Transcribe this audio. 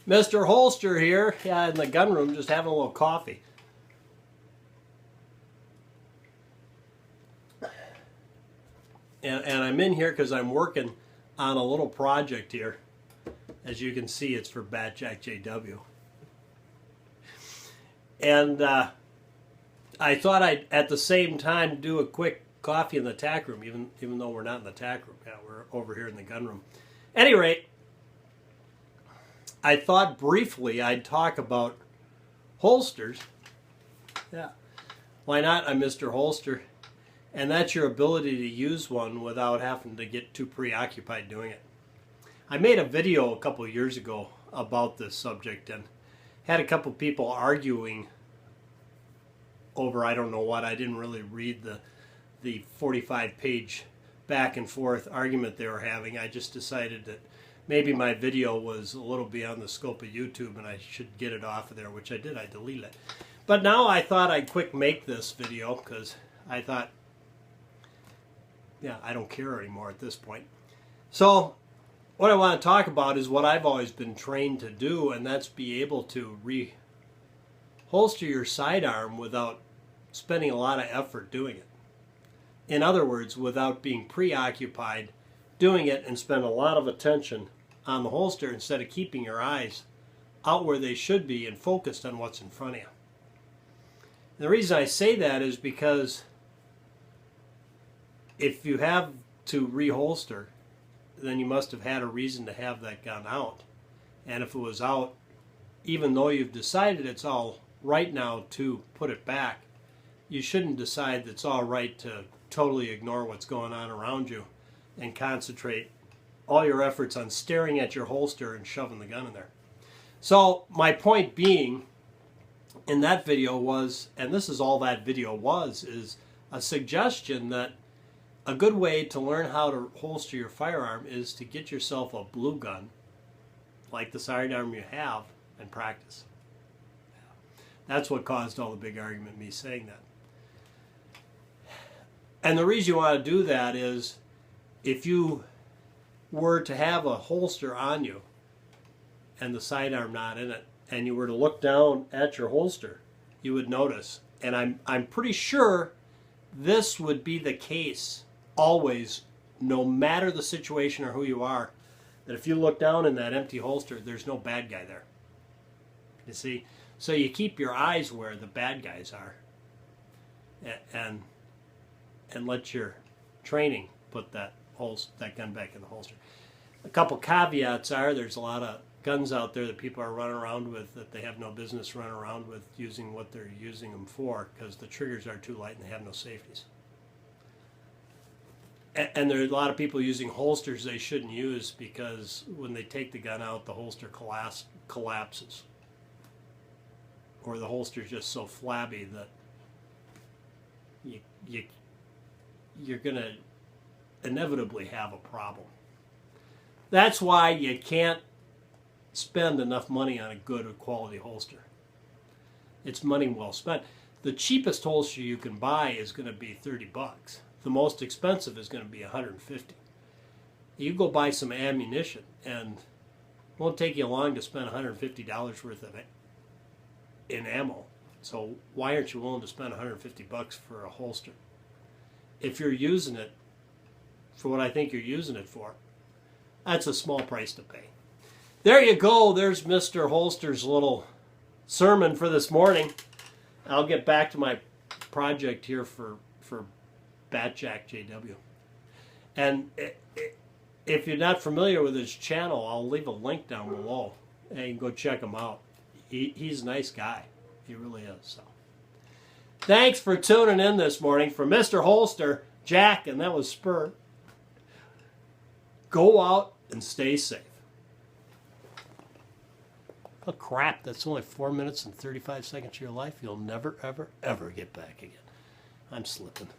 Mr. Holster here, in the gun room, just having a little coffee. And I'm in here because I'm working on a little project here. As you can see, it's for Bat Jack JW. And I thought I'd, at the same time, do a quick coffee in the tack room, even though we're not in the tack room. Yeah, we're over here in the gun room. At any rate, I thought briefly I'd talk about holsters. Yeah. Why not? I'm Mr. Holster. And that's your ability to use one without having to get too preoccupied doing it. I made a video a couple of years ago about this subject and had a couple people arguing over I don't know what. I didn't really read the 45-page back and forth argument they were having. I just decided that maybe my video was a little beyond the scope of YouTube and I should get it off of there, which I did. I deleted it. But now I thought I'd quick make this video because I thought, yeah, I don't care anymore at this point. So what I want to talk about is what I've always been trained to do, and that's be able to reholster your sidearm without spending a lot of effort doing it. In other words, without being preoccupied doing it and spend a lot of attention on the holster instead of keeping your eyes out where they should be and focused on what's in front of you. And the reason I say that is because if you have to reholster, then you must have had a reason to have that gun out. And if it was out, even though you've decided it's all right now to put it back, you shouldn't decide that it's all right to totally ignore what's going on around you and concentrate all your efforts on staring at your holster and shoving the gun in there. So my point being in that video was, and this is all that video was, is a suggestion that a good way to learn how to holster your firearm is to get yourself a blue gun, like the sidearm you have, and practice. That's what caused all the big argument, me saying that. And the reason you want to do that is if you were to have a holster on you and the sidearm not in it, and you were to look down at your holster, you would notice, and I'm pretty sure this would be the case always, no matter the situation or who you are, that if you look down in that empty holster, there's no bad guy there. You see? So you keep your eyes where the bad guys are and let your training put that gun back in the holster. A couple caveats are there's a lot of guns out there that people are running around with that they have no business running around with using what they're using them for because the triggers are too light and they have no safeties. And there are a lot of people using holsters they shouldn't use because when they take the gun out, the holster collapses. Or the holster's just so flabby that you're going to inevitably have a problem. That's why you can't spend enough money on a good quality holster. It's money well spent. The cheapest holster you can buy is going to be $30. The most expensive is going to be $150. You go buy some ammunition and it won't take you long to spend $150 worth of it in ammo. So why aren't you willing to spend $150 for a holster? If you're using it for what I think you're using it for, that's a small price to pay. There you go. There's Mr. Holster's little sermon for this morning. I'll get back to my project here for Bat Jack JW. And if you're not familiar with his channel, I'll leave a link down below and you can go check him out. He's a nice guy. He really is. So, thanks for tuning in this morning. For Mr. Holster, Jack, and that was Spur. Go out and stay safe. Oh crap, that's only 4 minutes and 35 seconds of your life. You'll never, ever, ever get back again. I'm slipping.